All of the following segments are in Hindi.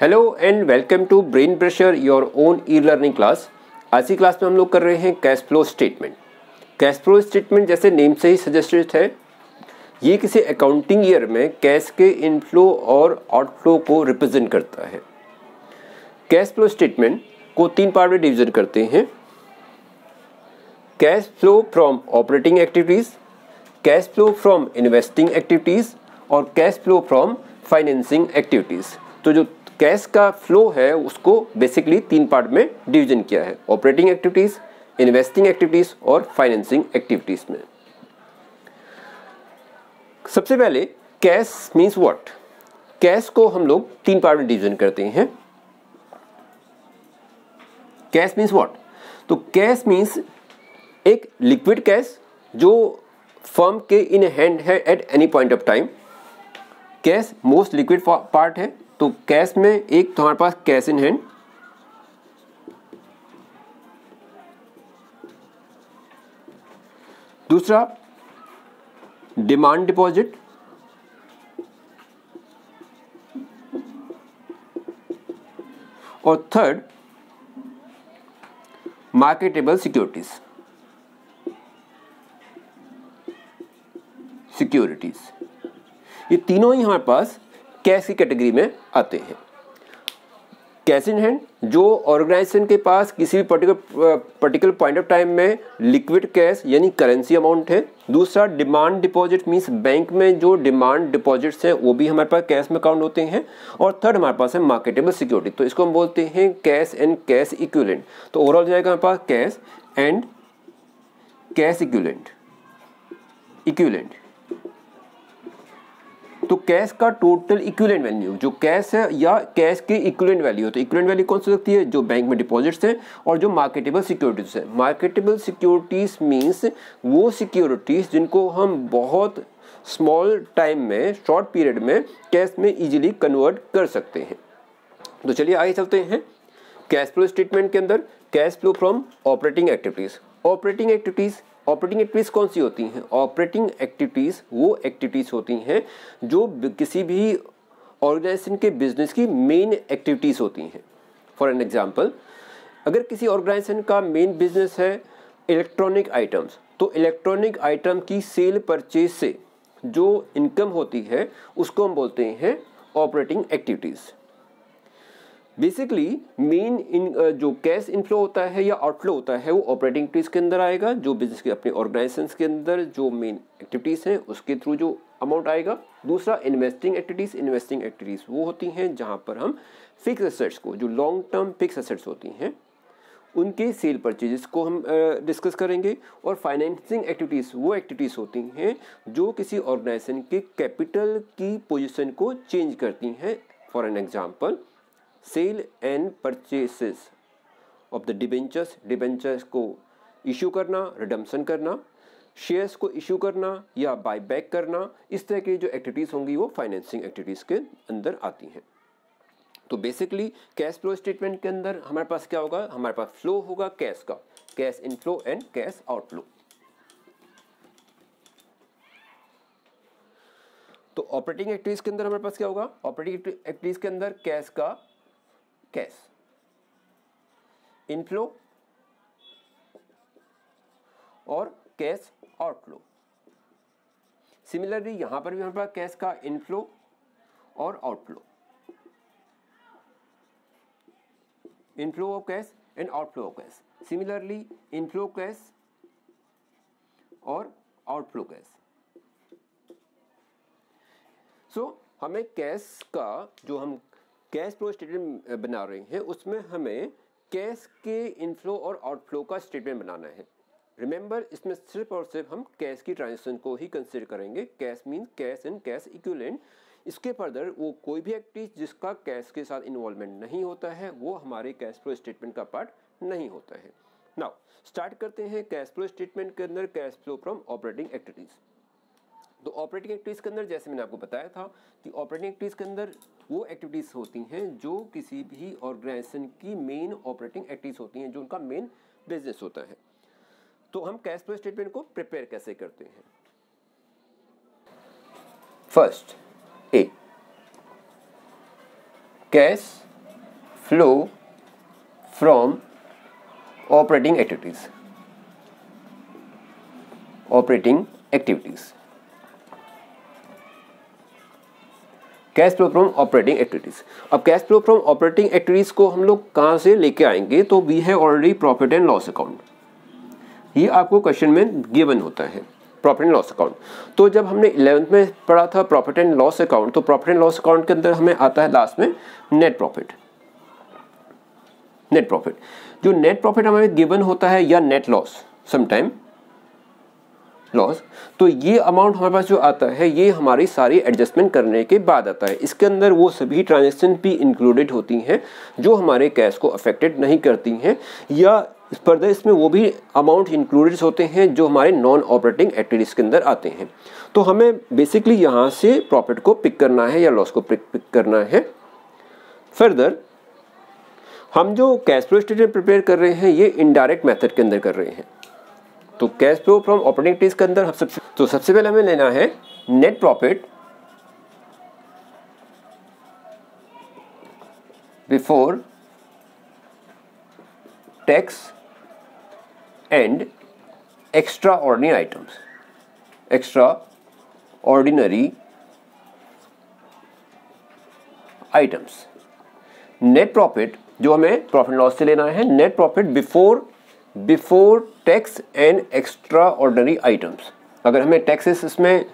Hello and welcome to brain pressure your own e learning class. आज की क्लास में हम लोग कर रहे हैं cash flow statement. Cash flow statement जैसे नेम से ही सजेस्टेड है, ये किसी अकाउंटिंग ईयर में कैश के इनफ्लो और आउटफ्लो को रिप्रेजेंट करता है। कैश फ्लो स्टेटमेंट को तीन पार्ट में डिवीजन करते हैं: cash flow from operating activities, cash flow from investing activities और cash flow from financing activities. तो जो कैश का फ्लो है उसको बेसिकली तीन पार्ट में डिवीजन किया है: ऑपरेटिंग एक्टिविटीज, इन्वेस्टिंग एक्टिविटीज और फाइनेंसिंग एक्टिविटीज में। सबसे पहले कैश मींस व्हाट। कैश को हम लोग तीन पार्ट में डिवीजन करते हैं। कैश मींस व्हाट, तो कैश मींस एक लिक्विड कैश जो फर्म के इन हैंड है at any point of time. Cash most liquid part है, तो कैश में एक तो हमारे पास कैश इन हैंड, दूसरा डिमांड डिपॉजिट, और थर्ड मार्केटेबल सिक्योरिटीज। ये तीनों ही हमारे पास कैश की कैटेगरी में आते हैं। कैश इन हैंड जो ऑर्गेनाइजेशन के पास किसी भी पर्टिकुलर पॉइंट ऑफ टाइम में लिक्विड कैश यानी करेंसी अमाउंट है। दूसरा डिमांड डिपॉजिट मींस बैंक में जो डिमांड डिपॉजिट्स हैं वो भी हमारे पास कैश में काउंट होते हैं। और थर्ड हमारे पास है मार्केटेबल सिक्योरिटी, तो इसको हम बोलते हैं कैश एंड कैश इक्विवेलेंट। तो ओवरऑल जाएगा हमारे पास कैश एंड कैश इक्विवेलेंट। तो कैश का टोटल इक्विवेलेंट वैल्यू जो कैश है या कैश के इक्विवेलेंट वैल्यू है, तो इक्विवेलेंट वैल्यू कौन सी हो सकती है? जो बैंक में डिपॉजिट्स हैं और जो मार्केटेबल सिक्योरिटीज है। मार्केटेबल सिक्योरिटीज मींस वो सिक्योरिटीज जिनको हम बहुत स्मॉल टाइम में, शॉर्ट पीरियड में कैश में इजीली कन्वर्ट कर सकते हैं। तो चलिए आगे चलते हैं। कैश फ्लो स्टेटमेंट के अंदर cash flow from operating activities. Operating activities कौन सी होती हैं? ऑपरेटिंग एक्टिविटीज वो एक्टिविटीज होती हैं जो किसी भी ऑर्गेनाइजेशन के बिजनेस की मेन एक्टिविटीज होती हैं। फॉर एन एग्जांपल, अगर किसी ऑर्गेनाइजेशन का मेन बिजनेस है इलेक्ट्रॉनिक आइटम्स, तो इलेक्ट्रॉनिक आइटम की सेल परचेज से जो इनकम होती है उसको हम बोलते हैं ऑपरेटिंग एक्टिविटीज। बेसिकली मेन जो कैश इनफ्लो होता है या आउटफ्लो होता है वो ऑपरेटिंग एक्टिविटीज के अंदर आएगा। जो बिजनेस के अपने ऑर्गेनाइजेशंस के अंदर जो मेन एक्टिविटीज हैं उसके थ्रू जो अमाउंट आएगा। दूसरा इन्वेस्टिंग एक्टिविटीज वो होती हैं जहां पर हम फिक्स एसेट्स को, जो लॉन्ग टर्म फिक्स एसेट्स होती हैं, उनके सेल परचेजेस को हम डिस्कस करेंगे। और फाइनेंसिंग एक्टिविटीज वो एक्टिविटीज होती हैं जो किसी ऑर्गेनाइजेशन के कैपिटल की पोजीशन को चेंज करती हैं। For an example, sale and purchases of the debentures को इशू करना, रिडम्पशन करना, शेयर्स को इशू करना या बाय बैक करना, इस तरह की जो एक्टिविटीज होंगी वो फाइनेंसिंग एक्टिविटीज के अंदर आती हैं। तो बेसिकली कैश फ्लो स्टेटमेंट के अंदर हमारे पास क्या होगा? हमारे पास फ्लो होगा कैश का, cash inflow and cash outflow. तो ऑपरेटिंग एक्टिविटीज के अंदर हमारे पास क्या होगा? ऑपरेटिंग एक्टिविटीज के अंदर कैश का कैश इनफ्लो और कैश आउटफ्लो। सिमिलरली यहां पर भी हमारे पास कैश का इनफ्लो और outflow, inflow of cash and outflow of cash. Similarly inflow cash और आउटफ्लो कैश। सो हमें कैश का जो हम कैश फ्लो स्टेटमेंट बना रहे हैं उसमें हमें कैश के इनफ्लो और आउटफ्लो का स्टेटमेंट बनाना है। रिमेंबर, इसमें सिर्फ और सिर्फ हम कैश की ट्रांजैक्शन को ही कंसीडर करेंगे। Cash mean cash and cash equivalent. इसके फर्दर वो कोई भी एक्टिविटी जिसका कैश के साथ इन्वॉल्वमेंट नहीं होता है वो हमारे कैश फ्लो स्टेटमेंट का पार्ट नहीं होता है। नाउ स्टार्ट करते हैं कैश फ्लो स्टेटमेंट के अंदर cash flow from operating activities. तो ऑपरेटिंग एक्टिविटीज के अंदर जैसे मैंने आपको बताया था कि ऑपरेटिंग एक्टिविटीज के अंदर वो एक्टिविटीज होती हैं जो किसी भी ऑर्गेनाइजेशन की मेन ऑपरेटिंग एक्टिविटीज होती हैं, जो उनका मेन बिजनेस होता है। तो हम कैश फ्लो स्टेटमेंट को प्रिपेयर कैसे करते हैं? First, a cash flow from operating activities, operating activities, cash flow from operating activities. अब cash flow from operating activities को हम लोग कहाँ से लेके आएंगे, तो we have already profit and loss account, ये आपको क्वेश्चन में गिवन होता है प्रॉफिट एंड लॉस अकाउंट। तो जब हमने 11th में पढ़ा था प्रॉफिट एंड लॉस अकाउंट, तो प्रॉफिट एंड लॉस अकाउंट के अंदर हमें आता है लास्ट में नेट प्रॉफिट। नेट प्रॉफिट, जो नेट प्रॉफिट हमें गिवन होता है या नेट लॉस, समटाइम लॉस, तो ये अमाउंट हमारे पास जो आता है ये हमारी सारी एडजस्टमेंट करने के बाद आता है। इसके अंदर वो सभी ट्रांजैक्शन भी इंक्लूडेड होती हैं जो हमारे कैश को अफेक्टेड नहीं करती हैं, या फर्दर इसमें वो भी अमाउंट इंक्लूडेड होते हैं जो हमारे नॉन ऑपरेटिंग एक्टिविटीज़ के अंदर आते हैं। तो हमें बेसिकली यहाँ से प्रॉफिट को पिक करना है या लॉस को पिक करना है। फर्दर हम जो कैश फ्लो स्टेटमेंट प्रिपेयर कर रहे हैं ये इनडायरेक्ट मेथड के अंदर कर रहे हैं। तो cash flow from operating activities के अंदर सबसे पहले हमें लेना है net profit before tax and extra ordinary items, extra ordinary items. Net profit जो हमें प्रॉफिट लॉस से लेना है, net profit before tax and extra ordinary items. अगर हमें टैक्सेस इसमें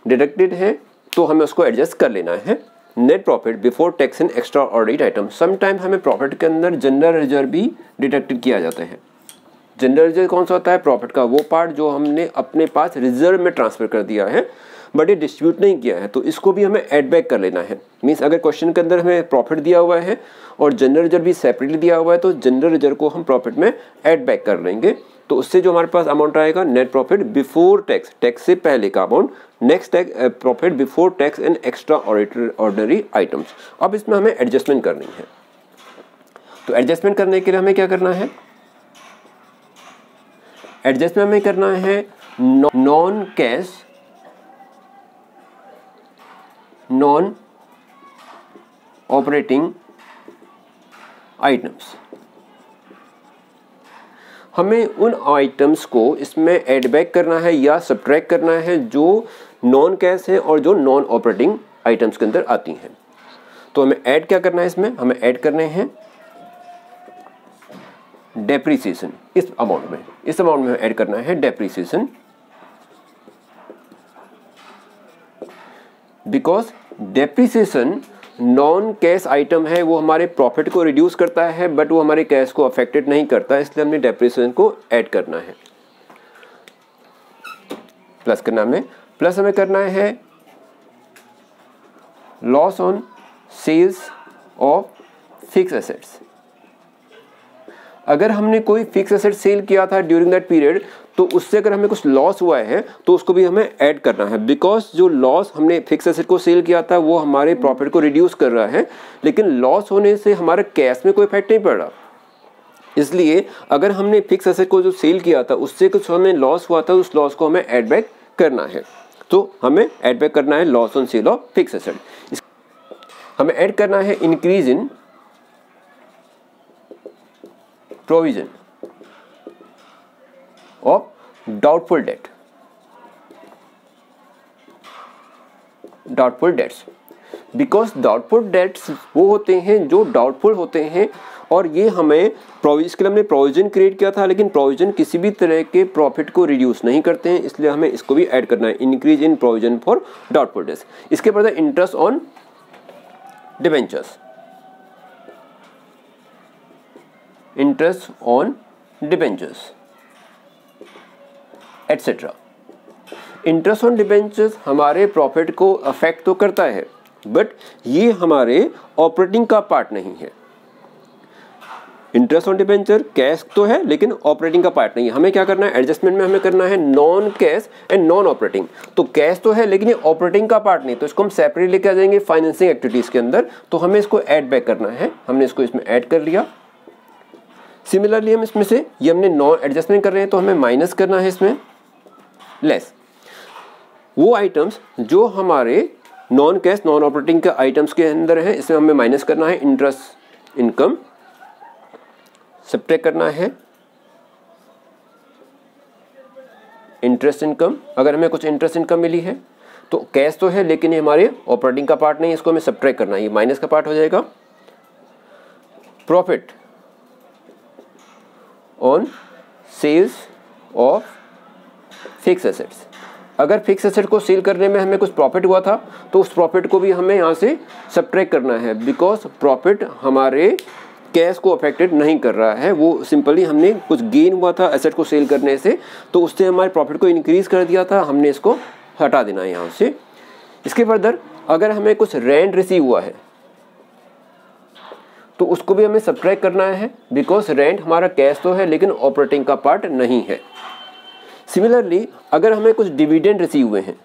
डिडक्टेड है तो हमें उसको एडजस्ट कर लेना है। Net profit before tax and extraordinary item. Sometime हमें प्रॉफिट के अंदर जनरल रिजर्व भी डिडक्टेड किया जाता है। जनरल रिजर्व कौन सा होता है? प्रॉफिट का वो पार्ट जो हमने अपने पास रिजर्व में ट्रांसफर कर दिया है बट ये डिस्ट्रीब्यूट नहीं किया है, तो इसको भी हमें ऐड बैक कर लेना है। मीन्स अगर क्वेश्चन के अंदर हमें प्रॉफिट दिया हुआ है और जनरल रिजर्व भी सेपरेटली दिया हुआ है तो जनरल रिजर्व को हम प्रॉफिट में ऐड बैक कर लेंगे। तो उससे जो हमारे पास अमाउंट आएगा net profit before tax, tax से पहले का amount, next profit before tax and extra ordinary items. अब इसमें हमें एडजस्टमेंट करनी है। तो एडजस्टमेंट करने के लिए हमें क्या करना है? एडजस्टमेंट हमें करना है non cash, non operating items. हमें उन आइटम्स को इसमें ऐड बैक करना है या सब्ट्रैक्ट करना है जो नॉन कैश है और जो नॉन ऑपरेटिंग आइटम्स के अंदर आती हैं। तो हमें ऐड क्या करना है इसमें? हमें ऐड करने हैं डेप्रीसिएशन। इस अमाउंट में हमें ऐड करना है depreciation, because depreciation non cash item है, वो हमारे प्रॉफिट को रिड्यूस करता है बट वो हमारे कैश को अफेक्टेड नहीं करता, इसलिए हमने डेप्रीसिएशन को ऐड करना है। प्लस हमें करना है loss on sales of fix assets. अगर हमने कोई फिक्स एसेट सेल किया था ड्यूरिंग दैट पीरियड तो उससे अगर हमें कुछ लॉस हुआ है तो उसको भी हमें ऐड करना है, बिकॉज जो लॉस हमने फिक्स एसेट को सेल किया था वो हमारे प्रॉफिट को रिड्यूस कर रहा है, लेकिन लॉस होने से हमारे कैश में कोई इफेक्ट नहीं पड़ रहा। इसलिए अगर हमने फिक्स एसेट को जो सेल किया था उससे कुछ हमें लॉस हुआ था, उस लॉस को हमें ऐड बैक करना है। तो हमें ऐड बैक करना है loss on sale of fix asset. हमें ऐड करना है increase in provision of doubtful debt, doubtful debts. Because doubtful debts वो होते हैं जो डाउटफुल होते हैं और ये हमें इसके लिए हमने प्रोविजन क्रिएट किया था, लेकिन प्रोविजन किसी भी तरह के प्रॉफिट को रिड्यूस नहीं करते हैं, इसलिए हमें इसको भी ऐड करना है, increase in provision for doubtful debts. इसके बाद interest on debentures, interest on debentures etcetera. Interest on debentures हमारे प्रॉफिट को अफेक्ट तो करता है बट ये हमारे ऑपरेटिंग का पार्ट नहीं है। इंटरेस्ट ऑन डिबेंचर कैश तो है लेकिन ऑपरेटिंग का पार्ट नहीं है। हमें क्या करना है? एडजस्टमेंट में हमें करना है non cash and non operating. तो कैश तो है लेकिन ये ऑपरेटिंग का पार्ट नहीं, तो इसको हम सेपरेट लेके आ जाएंगे फाइनेंसिंग एक्टिविटीज के अंदर। तो हमें इसको ऐड बैक करना है, हमने इसको इसमें ऐड कर लिया। सिमिलरली हम इसमें से ये हमने नॉन एडजस्टमेंट कर रहे हैं तो हमें माइनस करना है इसमें लेस। वो आइटम्स जो हमारे नॉन कैश नॉन ऑपरेटिंग के आइटम्स के अंदर है इसमें हमें माइनस करना है इंटरेस्ट इनकम सब्ट्रैक्ट करना है इंटरेस्ट इनकम। अगर हमें कुछ इंटरेस्ट इनकम मिली है तो कैश तो है लेकिन ये हमारे ऑपरेटिंग का पार्ट नहीं है, इसको हमें सब्ट्रैक्ट करना है, ये माइनस का पार्ट हो जाएगा। Profit on sales of fix assets, अगर फिक्स एसेट को सेल करने में हमें कुछ प्रॉफिट हुआ था तो उस प्रॉफिट को भी हमें यहाँ से सब्ट्रैक्ट करना है, बिकॉज प्रॉफिट हमारे कैश को अफेक्टेड नहीं कर रहा है, वो सिंपली हमने कुछ गेन हुआ था एसेट को सेल करने से तो उससे हमारे प्रॉफिट को इंक्रीज कर दिया था, हमने इसको हटा देना है यहाँ से। इसके फर्दर अगर हमें कुछ रेंट रिसीव हुआ है तो उसको भी हमें सब्ट्रैक्ट करना है, बिकॉज रेंट हमारा कैश तो है लेकिन ऑपरेटिंग का पार्ट नहीं है। सिमिलरली अगर हमें कुछ डिविडेंड रिसीव हुए हैं,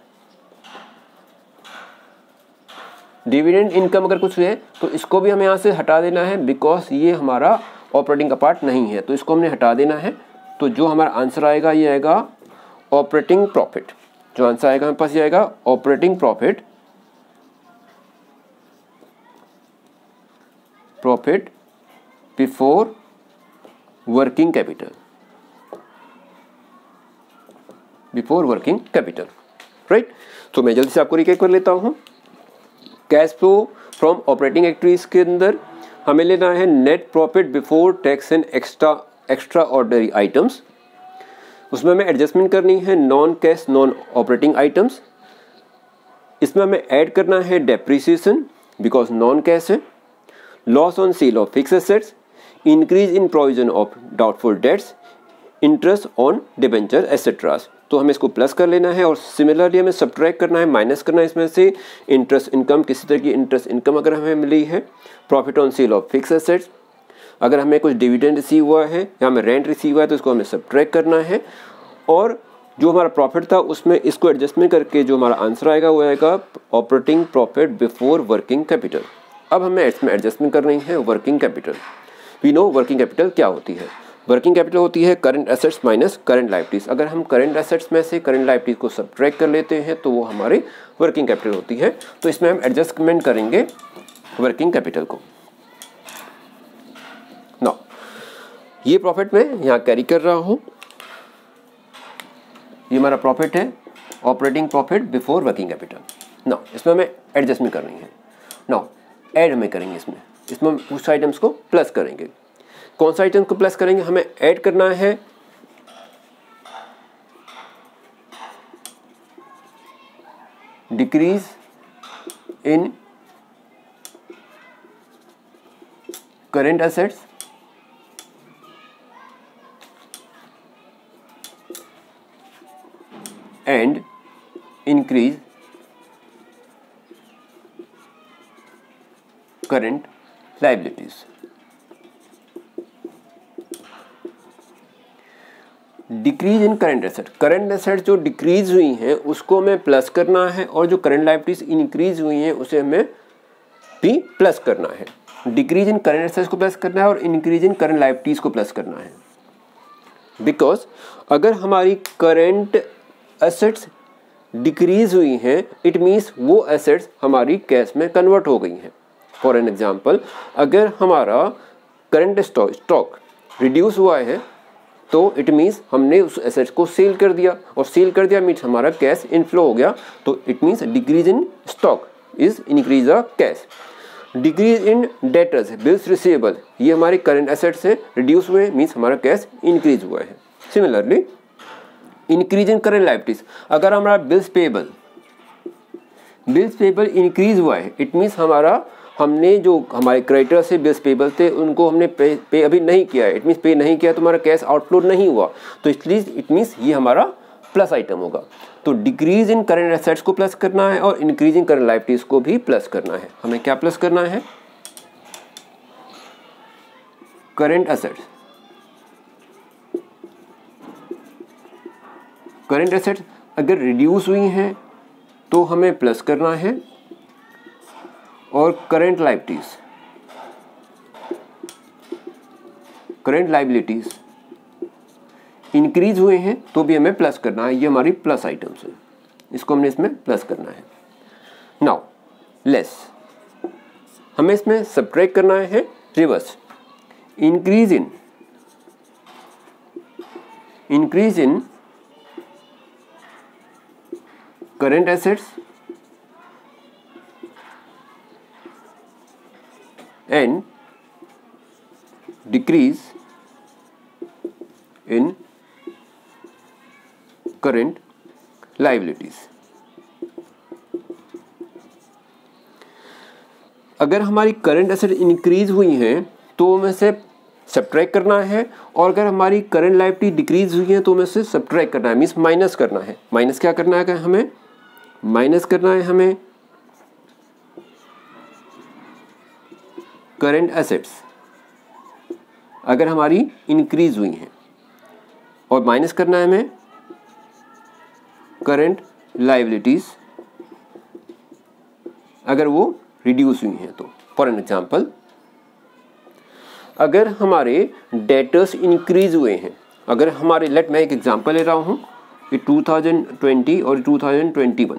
डिविडेंड इनकम अगर कुछ है तो इसको भी हमें यहाँ से हटा देना है, बिकॉज ये हमारा ऑपरेटिंग का पार्ट नहीं है, तो इसको हमने हटा देना है। तो जो हमारा आंसर आएगा ये आएगा ऑपरेटिंग प्रॉफिट, जो आंसर आएगा हमारे पास ये आएगा operating profit, profit before working capital, before working capital, right. तो मैं जल्दी से आपको रिकैप कर लेता हूँ। Cash flow from operating activities के अंदर हमें लेना है net profit before tax and extra ordinary items, उसमें हमें एडजस्टमेंट करनी है non cash non operating items, इसमें हमें ऐड करना है डेप्रिसिएशन बिकॉज नॉन कैश है, loss on sale of fix assets, increase in provision of doubtful debts, interest on debenture etcetera, तो हमें इसको प्लस कर लेना है और सिमिलरली हमें सब्ट्रैक्ट करना है, माइनस करना है इसमें से इंटरेस्ट इनकम, किसी तरह की इंटरेस्ट इनकम अगर हमें मिली है, profit on sale of fix assets, अगर हमें कुछ डिविडेंड रिसीव हुआ है या हमें रेंट रिसीव हुआ है तो इसको हमें सब्ट्रैक्ट करना है, और जो हमारा प्रॉफिट था उसमें इसको एडजस्टमेंट करके जो हमारा आंसर आएगा वो आएगा operating profit before working capital. अब हमें इसमें एडजस्टमेंट करनी है working capital. We know working capital क्या होती है, वर्किंग कैपिटल होती है current assets minus current liabilities. अगर हम करंट एसेट्स में से करंट लायबिलिटीज को सब्ट्रैक्ट कर लेते हैं तो वो हमारी वर्किंग कैपिटल होती है, तो इसमें हम एडजस्टमेंट करेंगे वर्किंग कैपिटल को। नाउ ये प्रॉफिट मैं यहाँ कैरी कर रहा हूँ, ये हमारा प्रॉफिट है operating profit before working capital. Now इसमें हमें एडजस्टमेंट करनी है, नाउ ऐड हमें करेंगे, इसमें उस आइटम्स को प्लस करेंगे। कौन सा आइटम को प्लस करेंगे, हमें ऐड करना है decrease in current assets and increase current liabilities. Decrease in current asset जो डिक्रीज हुई हैं उसको हमें प्लस करना है, और जो करंट लायबिलिटीज इंक्रीज हुई हैं उसे हमें भी प्लस करना है। डिक्रीज इन करंट एसेट्स को प्लस करना है और इंक्रीज इन करंट लायबिलिटीज को प्लस करना है, बिकॉज अगर हमारी करंट एसेट्स डिक्रीज हुई हैं इट मीन्स वो एसेट्स हमारी कैश में कन्वर्ट हो गई हैं। फॉर एन एग्जाम्पल, अगर हमारा करंट स्टॉक रिड्यूस हुआ है तो इट मीन्स हमने उस एसेट को सेल कर दिया, और सेल कर दिया मीन्स हमारा कैश इनफ्लो हो गया, तो it means decrease in stock is increase the cash. Decrease in debtors bills receivable, ये हमारे करंट एसेट्स से रिड्यूस हुए मीन्स हमारा कैश इंक्रीज हुआ है। Similarly increase in current liabilities, अगर हमारा बिल्स पेबल इंक्रीज हुआ है इट मीन्स हमने जो हमारे क्रेडिटर से बिल्स पेबल थे उनको हमने पे अभी नहीं किया है, इट मीन्स पे नहीं किया तो हमारा कैश आउटफ्लो नहीं हुआ, तो इसलिए इट मीन्स ये हमारा प्लस आइटम होगा। तो डिक्रीज इन करंट एसेट्स को प्लस करना है और इंक्रीज इन करंट लायबिलिटीज को भी प्लस करना है। हमें क्या प्लस करना है, करंट एसेट्स, करंट एसेट्स अगर रिड्यूस हुई हैं तो हमें प्लस करना है, और करंट लायबिलिटीज इंक्रीज हुए हैं तो भी हमें प्लस करना है, ये हमारी प्लस आइटम्स है, इसको हमने इसमें प्लस करना है। नाउ लेस, हमें इसमें सब्ट्रैक्ट करना है reverse, increase in current assets and decrease in current liabilities। अगर हमारी करंट एसेट इंक्रीज हुई हैं तो हमें से सब्ट्रैक्ट करना है, और अगर हमारी करंट लायबिलिटी डिक्रीज हुई है तो हमें से सब्ट्रैक्ट करना है, मीन्स माइनस करना है। माइनस क्या करना है हमें? माइनस करना है हमें करंट एसेट्स अगर हमारी इंक्रीज हुई हैं, और माइनस करना है हमें करंट लायबिलिटीज अगर वो रिड्यूस हुई हैं तो। फॉर एन एग्जाम्पल, अगर हमारे डेटर्स इंक्रीज हुए हैं, अगर हमारे मैं एक एग्जांपल ले रहा हूँ कि 2020 और 2021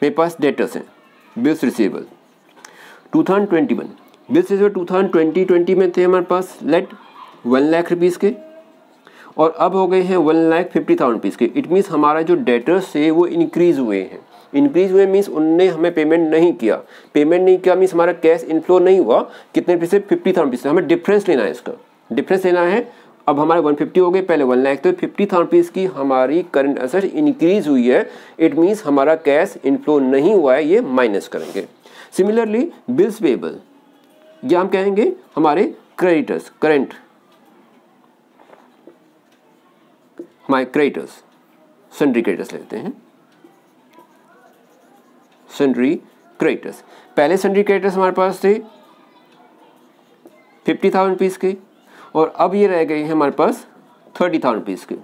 मेरे पास डेटर्स हैं, बिल्स रिसीवेबल 2021 बिल्स रिसीवेबल 2020 में थे हमारे पास 1 लाख रुपीज़ के, और अब हो गए हैं 1,50,000 रुपीज़ के। इट मीन्स हमारा जो डेटर्स है वो इंक्रीज हुए हैं। इंक्रीज हुए मीन्स उनने हमें पेमेंट नहीं किया। पेमेंट नहीं किया मीन्स हमारा कैश इनफ्लो नहीं हुआ। कितने रुपये से? 50,000 रुपीज़ से। हमें डिफरेंस लेना है, इसका डिफरेंस लेना है। अब हमारे 150 हो गए, पहले 1 लाख, तो 50,000 रुपीज़ की हमारी करंट एसेट इंक्रीज हुई है। इट मीन्स हमारा कैश इनफ्लो नहीं हुआ है, ये माइनस करेंगे। सिमिलरली बिल्स पेबल, या हम कहेंगे हमारे क्रेडिटर्स, करंट हमारे क्रेडिटर्स, सन्ड्री क्रेडिटर्स लेते हैं, सन्ड्री क्रेडिटर्स। पहले सन्ड्री क्रेडिटर्स हमारे पास थे 50,000 रुपीज़ के, और अब ये रह गए हैं हमारे पास 30,000 रुपीज़ के।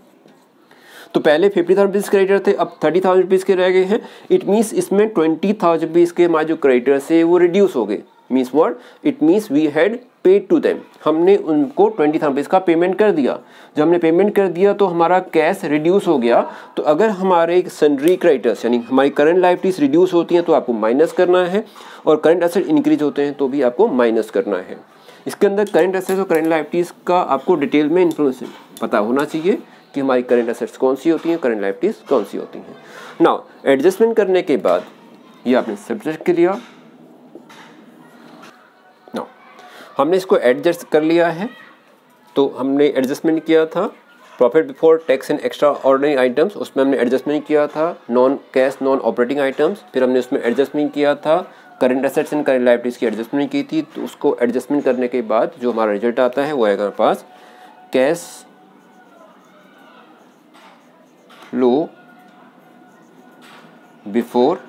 तो पहले 50,000 रुपीज़ क्रेडिटर थे, अब 30,000 रुपीज़ के रह गए हैं। इट मीन्स इसमें 20,000 रुपीज़ के हमारे जो क्रेडिटर्स है वो रिड्यूस हो गए। Means what? It means we had paid to them, हमने उनको 20,000 रुपीज़ का पेमेंट कर दिया। जब हमने पेमेंट कर दिया तो हमारा कैश रिड्यूस हो गया। तो अगर हमारे सन्ड्री क्रेडिटर्स यानी हमारी करंट लायबिलिटीज रिड्यूस होती हैं तो आपको माइनस करना है, और करंट एसेट इंक्रीज होते हैं तो भी आपको माइनस करना है। इसके अंदर करंट एसेट्स और करंट लायबिलिटीज का आपको डिटेल में इन्फॉर्मेशन पता होना चाहिए कि हमारी करंट एसेट्स कौन सी होती हैं, करंट लायबिलिटीज कौन सी होती हैं। नाउ एडजस्टमेंट करने के बाद ये आपने सब्जेक्ट के लिया, नाउ हमने इसको एडजस्ट कर लिया है। तो हमने एडजस्टमेंट किया था profit before tax and extra ordinary items, उसमें हमने एडजस्टमेंट किया था non cash non operating items. फिर हमने उसमें एडजस्टमेंट किया था current assets and current liabilities की एडजस्टमेंट की थी। तो उसको एडजस्टमेंट करने के बाद जो हमारा रिजल्ट आता है वो आएगा हमारे पास कैश फ्लो बिफोर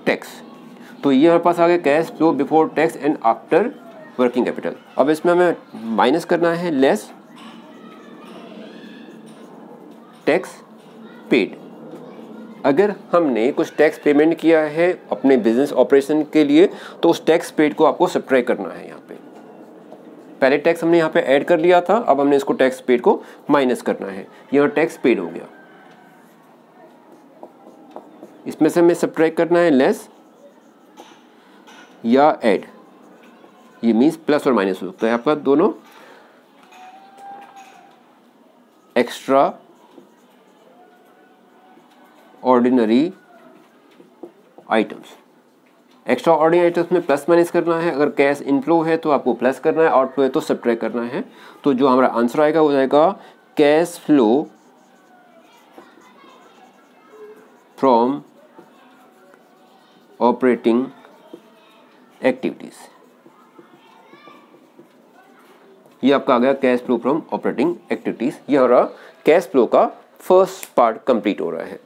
टैक्स। तो ये हमारे पास आ गया cash flow before tax and after working capital. अब इसमें हमें माइनस करना है लेस टैक्स पेड। अगर हमने कुछ टैक्स पेमेंट किया है अपने बिजनेस ऑपरेशन के लिए तो उस टैक्स पेड को आपको सब्ट्रैक्ट करना है। यहाँ पे पहले टैक्स हमने यहाँ पे ऐड कर लिया था, अब हमने इसको टैक्स पेड को माइनस करना है। यहाँ टैक्स पेड हो गया, इसमें से हमें सब्ट्रैक्ट करना है लेस या ऐड। ये मीन्स प्लस और माइनस हो सकता है आपका दोनों। Extra ordinary items, extra ordinary items में प्लस माइनस करना है। अगर कैश इनफ्लो है तो आपको प्लस करना है, आउटफ्लो है तो सब्ट्रैक्ट करना है। तो जो हमारा आंसर आएगा वो जाएगा cash flow from operating activities. ये आपका आ गया cash flow from operating activities. ये हमारा कैश फ्लो का फर्स्ट पार्ट कंप्लीट हो रहा है।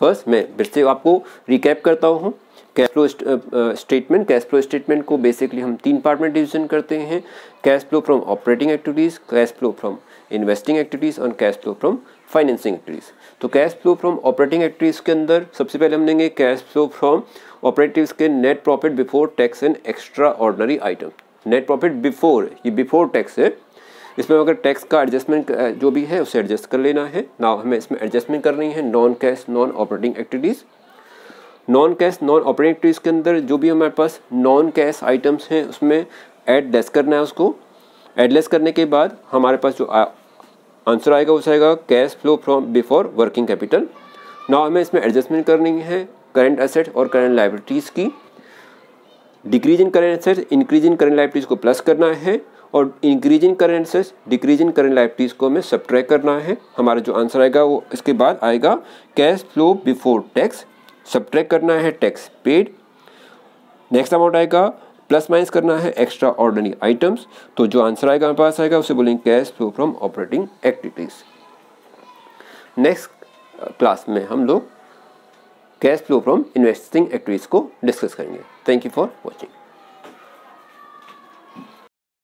फर्स्ट मैं फिर से आपको रिकैप करता हूँ। Cash flow statement, cash flow statement को बेसिकली हम 3 पार्ट में डिवीजन करते हैं। Cash flow from operating activities, cash flow from investing activities और cash flow from financing activities. तो cash flow from operating activities के अंदर सबसे पहले हम लेंगे कैश फ्लो फ्रॉम ऑपरेटिव्स के net profit before tax and extraordinary item. Net profit before, ये बिफोर टैक्स है, इसमें अगर टैक्स का एडजस्टमेंट जो भी है उसे एडजस्ट कर लेना है। नाउ हमें इसमें एडजस्टमेंट करनी है non cash non operating activities. Non cash non operating activities के अंदर जो भी हमारे पास नॉन कैश आइटम्स हैं उसमें ऐड लेस करना है, उसको ऐड लेस करने के बाद हमारे पास जो आंसर आएगा वो आएगा cash flow from before working capital. Now हमें इसमें एडजस्टमेंट करनी है करंट एसेट और करंट लायबिलिटीज़ की। Decrease in current assets increase in current liabilities को प्लस करना है और increase in current assets decrease in current liabilities को हमें सब्ट्रैक्ट करना है। हमारा जो आंसर आएगा वो इसके बाद आएगा cash flow before tax, subtract करना है टैक्स पेड। नेक्स्ट अमाउंट आएगा प्लस माइनस करना है एक्स्ट्रा ऑर्डिनरी आइटम्स। तो जो आंसर आएगा हमारे पास आएगा उसे बोलेंगे cash flow from operating activities. Next class में हम लोग cash flow from investing activities को डिस्कस करेंगे। Thank you for watching.